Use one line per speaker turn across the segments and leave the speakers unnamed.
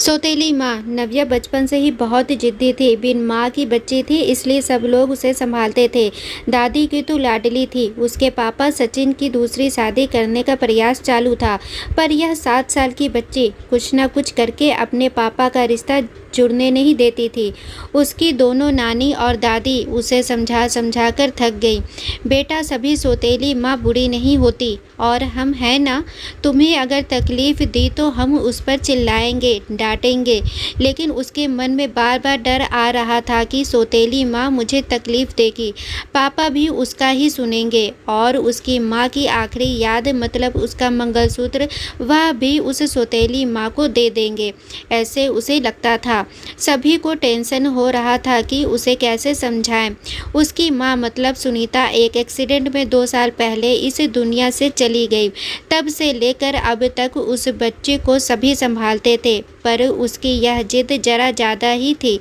सौतेली माँ नव्या बचपन से ही बहुत जिद्दी थी। बिन माँ की बच्ची थी, इसलिए सब लोग उसे संभालते थे। दादी की तो लाडली थी। उसके पापा सचिन की दूसरी शादी करने का प्रयास चालू था, पर यह 7 साल की बच्ची कुछ न कुछ करके अपने पापा का रिश्ता जुड़ने नहीं देती थी। उसकी दोनों नानी और दादी उसे समझा समझा कर थक गई। बेटा, सभी सौतेली माँ बुरी नहीं होती, और हम हैं ना, तुम्हें अगर तकलीफ दी तो हम उस पर चिल्लाएंगे, डांटेंगे। लेकिन उसके मन में बार बार डर आ रहा था कि सौतेली माँ मुझे तकलीफ देगी, पापा भी उसका ही सुनेंगे, और उसकी माँ की आखिरी याद मतलब उसका मंगलसूत्र वह भी उस सौतेली माँ को दे देंगे, ऐसे उसे लगता था। सभी को टेंशन हो रहा था कि उसे कैसे समझाएं। उसकी माँ मतलब सुनीता एक एक्सीडेंट में 2 साल पहले इस दुनिया से चली गई। तब से लेकर अब तक उस बच्चे को सभी संभालते थे, पर उसकी यह जिद जरा ज़्यादा ही थी।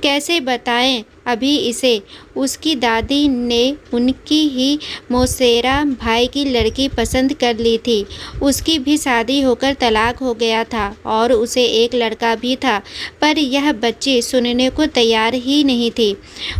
कैसे बताएं अभी इसे। उसकी दादी ने उनकी ही मौसेरा भाई की लड़की पसंद कर ली थी। उसकी भी शादी होकर तलाक हो गया था और उसे एक लड़का भी था, पर यह बच्ची सुनने को तैयार ही नहीं थी।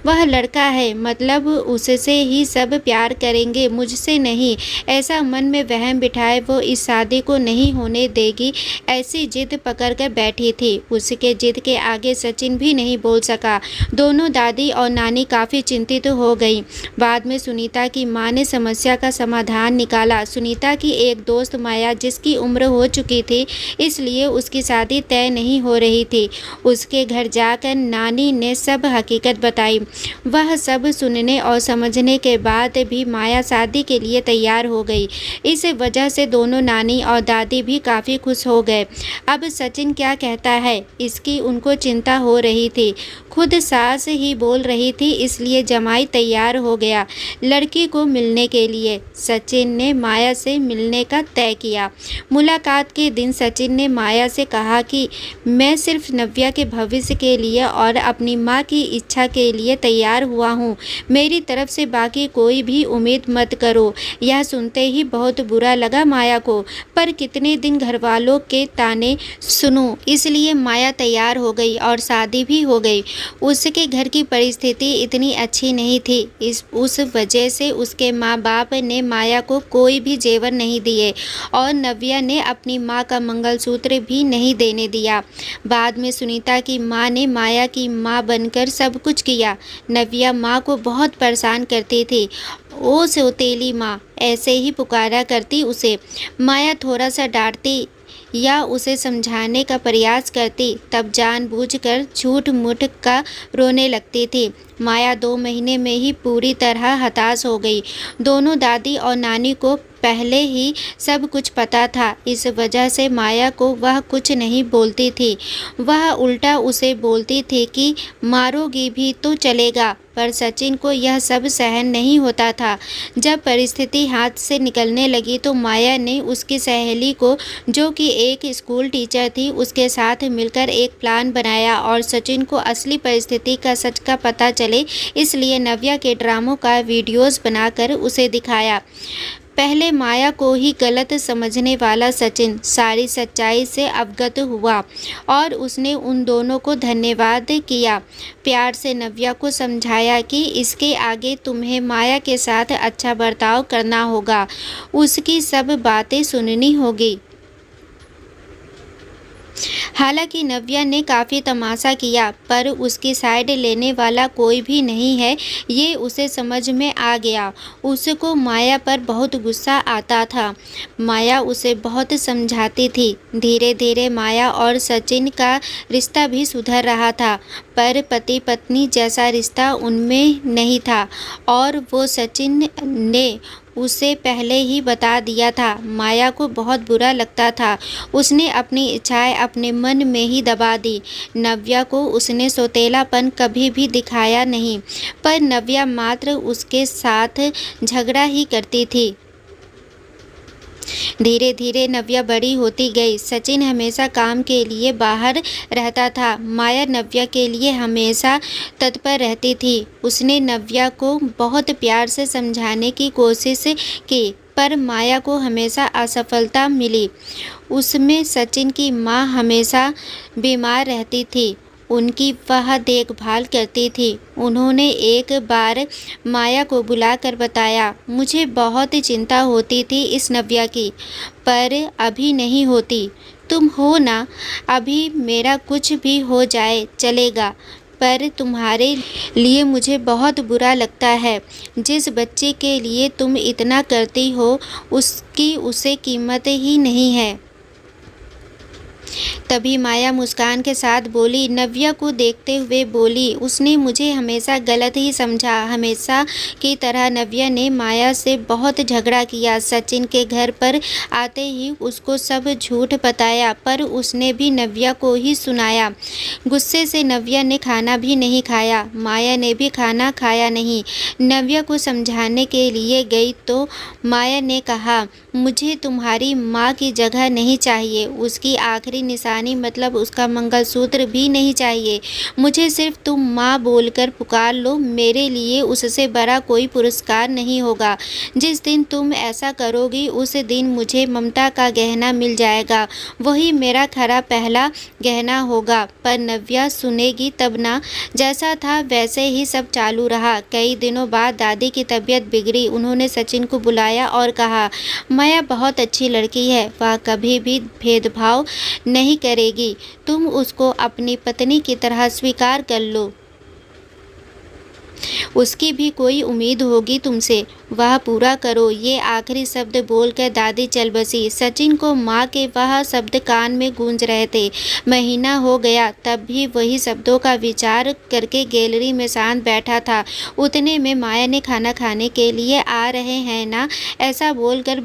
वह लड़का है मतलब उससे ही सब प्यार करेंगे, मुझसे नहीं, ऐसा मन में वहम बिठाए वो इस शादी को नहीं होने देगी, ऐसी जिद पकड़ कर बैठी थी। उसके जिद के आगे सचिन भी नहीं बोल सका। दोनों दादी और नानी काफ़ी चिंतित हो गई। बाद में सुनीता की माँ ने समस्या का समाधान निकाला। सुनीता की एक दोस्त माया, जिसकी उम्र हो चुकी थी, इसलिए उसकी शादी तय नहीं हो रही थी। उसके घर जाकर नानी ने सब हकीकत बताई। वह सब सुनने और समझने के बाद भी माया शादी के लिए तैयार हो गई। इस वजह से दोनों नानी और दादी भी काफ़ी खुश हो गए। अब सचिन क्या कहता है, इसकी उनको चिंता हो रही थी। खुद सास ही बोल रही थी, इसलिए जमाई तैयार हो गया लड़की को मिलने के लिए। सचिन ने माया से मिलने का तय किया। मुलाकात के दिन सचिन ने माया से कहा कि मैं सिर्फ नव्या के भविष्य के लिए और अपनी माँ की इच्छा के लिए तैयार हुआ हूँ। मेरी तरफ से बाकी कोई भी उम्मीद मत करो। यह सुनते ही बहुत बुरा लगा माया को, पर कितने दिन घरवालों के ताने सुनूं, इसलिए माया तैयार हो गई और शादी भी हो गई। उसके घर की परिस्थिति इतनी अच्छी नहीं थी, उस वजह से उसके माँ बाप ने माया को कोई भी जेवर नहीं दिए और नव्या ने अपनी माँ का मंगलसूत्र भी नहीं देने दिया। बाद में सुनीता की माँ ने माया की माँ बनकर सब कुछ किया। नव्या माँ को बहुत परेशान करती थी। ओ सौतेली माँ, ऐसे ही पुकारा करती उसे। माया थोड़ा सा डांटती या उसे समझाने का प्रयास करती, तब जानबूझकर झूठ मूठ का रोने लगती थी। माया 2 महीने में ही पूरी तरह हताश हो गई। दोनों दादी और नानी को पहले ही सब कुछ पता था, इस वजह से माया को वह कुछ नहीं बोलती थी। वह उल्टा उसे बोलती थी कि मारोगी भी तो चलेगा, पर सचिन को यह सब सहन नहीं होता था। जब परिस्थिति हाथ से निकलने लगी तो माया ने उसकी सहेली को, जो कि एक स्कूल टीचर थी, उसके साथ मिलकर एक प्लान बनाया और सचिन को असली परिस्थिति का सच का पता चले, इसलिए नव्या के ड्रामों का वीडियोस बनाकर उसे दिखाया। पहले माया को ही गलत समझने वाला सचिन सारी सच्चाई से अवगत हुआ और उसने उन दोनों को धन्यवाद किया। प्यार से नव्या को समझाया कि इसके आगे तुम्हें माया के साथ अच्छा बर्ताव करना होगा, उसकी सब बातें सुननी होगी। हालांकि नव्या ने काफ़ी तमाशा किया, पर उसकी साइड लेने वाला कोई भी नहीं है, ये उसे समझ में आ गया। उसको माया पर बहुत गुस्सा आता था। माया उसे बहुत समझाती थी। धीरे धीरे माया और सचिन का रिश्ता भी सुधर रहा था, पर पति पत्नी जैसा रिश्ता उनमें नहीं था, और वो सचिन ने उसे पहले ही बता दिया था। माया को बहुत बुरा लगता था। उसने अपनी इच्छाएं अपने मन में ही दबा दी। नव्या को उसने सौतेलापन कभी भी दिखाया नहीं, पर नव्या मात्र उसके साथ झगड़ा ही करती थी। धीरे धीरे नव्या बड़ी होती गई। सचिन हमेशा काम के लिए बाहर रहता था। माया नव्या के लिए हमेशा तत्पर रहती थी। उसने नव्या को बहुत प्यार से समझाने की कोशिश की, पर माया को हमेशा असफलता मिली। उसमें सचिन की माँ हमेशा बीमार रहती थी, उनकी वह देखभाल करती थी। उन्होंने एक बार माया को बुलाकर बताया, मुझे बहुत चिंता होती थी इस नव्या की, पर अभी नहीं होती। तुम हो ना, अभी मेरा कुछ भी हो जाए चलेगा, पर तुम्हारे लिए मुझे बहुत बुरा लगता है। जिस बच्चे के लिए तुम इतना करती हो, उसकी उसे कीमत ही नहीं है। तभी माया मुस्कान के साथ बोली, नव्या को देखते हुए बोली, उसने मुझे हमेशा गलत ही समझा। हमेशा की तरह नव्या ने माया से बहुत झगड़ा किया। सचिन के घर पर आते ही उसको सब झूठ बताया, पर उसने भी नव्या को ही सुनाया। गुस्से से नव्या ने खाना भी नहीं खाया, माया ने भी खाना खाया नहीं। नव्या को समझाने के लिए गई तो माया ने कहा, मुझे तुम्हारी माँ की जगह नहीं चाहिए, उसकी आखिरी निशानी मतलब उसका मंगलसूत्र भी नहीं चाहिए। मुझे सिर्फ तुम माँ बोलकर पुकार लो, मेरे लिए उससे बड़ा कोई पुरस्कार नहीं होगा। जिस दिन तुम ऐसा करोगी उस दिन मुझे ममता का गहना मिल जाएगा, वही मेरा खरा पहला गहना होगा। पर नव्या सुनेगी तब ना। जैसा था वैसे ही सब चालू रहा। कई दिनों बाद दादी की तबीयत बिगड़ी। उन्होंने सचिन को बुलाया और कहा, माया बहुत अच्छी लड़की है, वह कभी भी भेदभाव नहीं करेगी, तुम उसको अपनी पत्नी की तरह स्वीकार कर लो। उसकी भी कोई उम्मीद होगी तुमसे, वह पूरा करो। ये आखिरी शब्द बोलकर दादी चल बसी। सचिन को माँ के वह शब्द कान में गूंज रहे थे। महीना हो गया तब भी वही शब्दों का विचार करके गैलरी में शांत बैठा था। उतने में माया ने खाना खाने के लिए आ रहे हैं ना, ऐसा बोलकर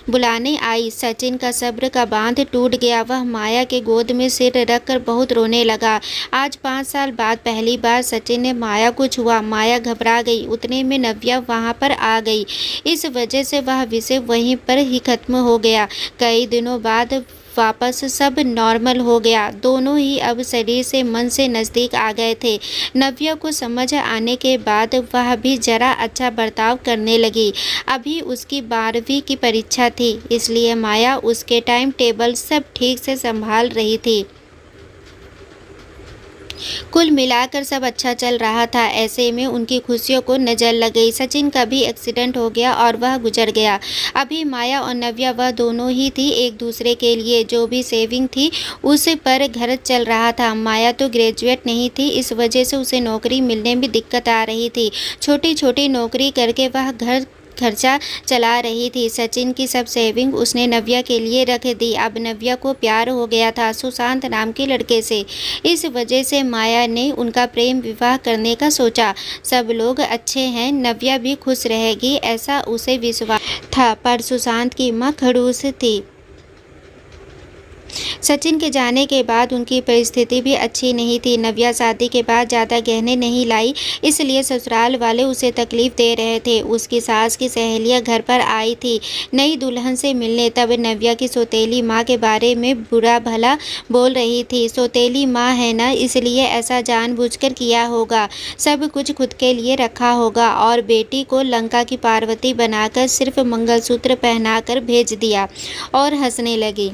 बुलाने आई। सचिन का सब्र का बांध टूट गया। वह माया के गोद में सिर रखकर बहुत रोने लगा। आज 5 साल बाद पहली बार सचिन ने माया को छुआ। माया घबरा गई। उतने में नव्या वहां पर आ गई। इस वजह से वह विषय वहीं पर ही खत्म हो गया। कई दिनों बाद वापस सब नॉर्मल हो गया। दोनों ही अब शरीर से मन से नज़दीक आ गए थे। नव्या को समझ आने के बाद वह भी जरा अच्छा बर्ताव करने लगी। अभी उसकी 12वीं की परीक्षा थी, इसलिए माया उसके टाइम टेबल सब ठीक से संभाल रही थी। कुल मिलाकर सब अच्छा चल रहा था। ऐसे में उनकी खुशियों को नज़र लग गई। सचिन का भी एक्सीडेंट हो गया और वह गुजर गया। अभी माया और नव्या वह दोनों ही थी। एक दूसरे के लिए जो भी सेविंग थी उस पर घर चल रहा था। माया तो ग्रेजुएट नहीं थी, इस वजह से उसे नौकरी मिलने में दिक्कत आ रही थी। छोटी छोटी नौकरी करके वह घर खर्चा चला रही थी। सचिन की सब सेविंग उसने नव्या के लिए रख दी। अब नव्या को प्यार हो गया था सुशांत नाम के लड़के से। इस वजह से माया ने उनका प्रेम विवाह करने का सोचा। सब लोग अच्छे हैं, नव्या भी खुश रहेगी ऐसा उसे विश्वास था, पर सुशांत की मां खड़ूस थी। सचिन के जाने के बाद उनकी परिस्थिति भी अच्छी नहीं थी। नव्या शादी के बाद ज़्यादा गहने नहीं लाई, इसलिए ससुराल वाले उसे तकलीफ दे रहे थे। उसकी सास की सहेलियां घर पर आई थी नई दुल्हन से मिलने। तब नव्या की सौतेली माँ के बारे में बुरा भला बोल रही थी। सौतेली माँ है ना, इसलिए ऐसा जानबूझकर किया होगा, सब कुछ खुद के लिए रखा होगा और बेटी को लंका की पार्वती बनाकर सिर्फ मंगलसूत्र पहनाकर भेज दिया और हंसने लगी।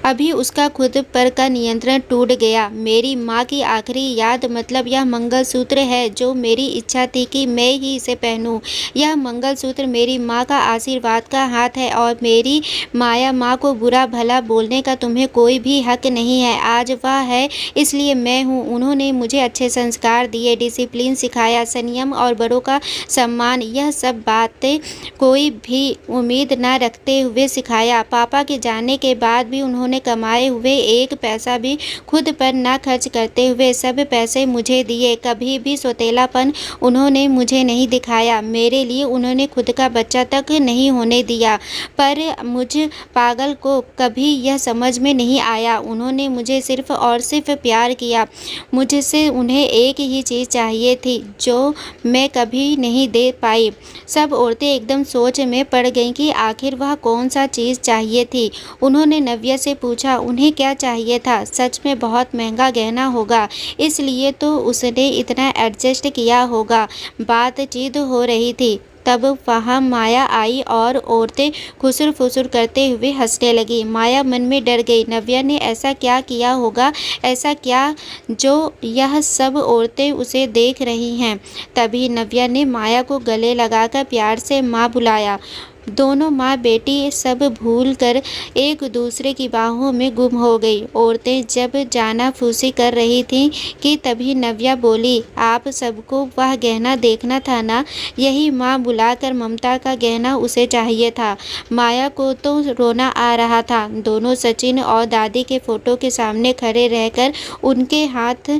अभी उसका खुद पर का नियंत्रण टूट गया। मेरी माँ की आखिरी याद मतलब यह मंगलसूत्र है जो मेरी इच्छा थी कि मैं ही इसे पहनूं। यह मंगलसूत्र मेरी माँ का आशीर्वाद का हाथ है और मेरी माया माँ को बुरा भला बोलने का तुम्हें कोई भी हक नहीं है। आज वह है इसलिए मैं हूँ। उन्होंने मुझे अच्छे संस्कार दिए, डिसिप्लिन सिखाया, संयम और बड़ों का सम्मान, यह सब बातें कोई भी उम्मीद न रखते हुए सिखाया। पापा के जाने के बाद भी उन्होंने कमाए हुए एक पैसा भी खुद पर ना खर्च करते हुए सब पैसे मुझे दिए। कभी भी सौतेलापन उन्होंने मुझे नहीं दिखाया। मेरे लिए उन्होंने खुद का बच्चा तक नहीं होने दिया। पर मुझ पागल को कभी यह समझ में नहीं आया। उन्होंने मुझे सिर्फ और सिर्फ प्यार किया। मुझसे उन्हें एक ही चीज़ चाहिए थी जो मैं कभी नहीं दे पाई। सब औरतें एकदम सोच में पड़ गईं कि आखिर वह कौन सा चीज़ चाहिए थी। उन्होंने नव्या से पूछा उन्हें क्या चाहिए था। सच में बहुत महंगा गहना होगा, इसलिए तो उसने इतना एडजस्ट किया होगा। बातचीत हो रही थी, तब वहाँ माया आई और औरतें खुसर-फुसर करते हुए हंसने लगी। माया मन में डर गई, नव्या ने ऐसा क्या किया होगा, ऐसा क्या जो यह सब औरतें उसे देख रही हैं। तभी नव्या ने माया को गले लगाकर प्यार से माँ बुलाया। दोनों माँ बेटी सब भूलकर एक दूसरे की बाहों में गुम हो गई। औरतें जब जाना फूसी कर रही थीं कि तभी नव्या बोली, आप सबको वह गहना देखना था ना, यही माँ बुलाकर ममता का गहना उसे चाहिए था। माया को तो रोना आ रहा था। दोनों सचिन और दादी के फोटो के सामने खड़े रहकर उनके हाथ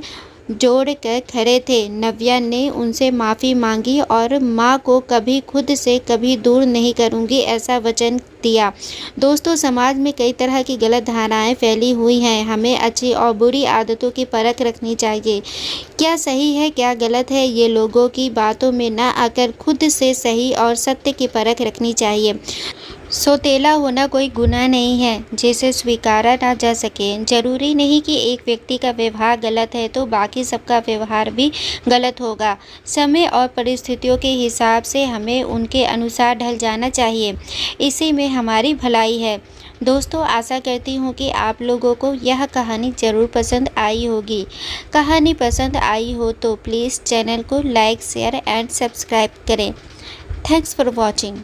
जोड़ कर खड़े थे। नव्या ने उनसे माफ़ी मांगी और माँ को कभी खुद से कभी दूर नहीं करूँगी ऐसा वचन दिया। दोस्तों, समाज में कई तरह की गलत धारणाएं फैली हुई हैं। हमें अच्छी और बुरी आदतों की परख रखनी चाहिए। क्या सही है क्या गलत है, ये लोगों की बातों में ना आकर खुद से सही और सत्य की परख रखनी चाहिए। सौतेला होना कोई गुनाह नहीं है जिसे स्वीकारा ना जा सके। जरूरी नहीं कि एक व्यक्ति का व्यवहार गलत है तो बाकी सबका व्यवहार भी गलत होगा। समय और परिस्थितियों के हिसाब से हमें उनके अनुसार ढल जाना चाहिए, इसी में हमारी भलाई है। दोस्तों, आशा करती हूँ कि आप लोगों को यह कहानी ज़रूर पसंद आई होगी। कहानी पसंद आई हो तो प्लीज़ चैनल को लाइक, शेयर एंड सब्सक्राइब करें। Thanks for watching.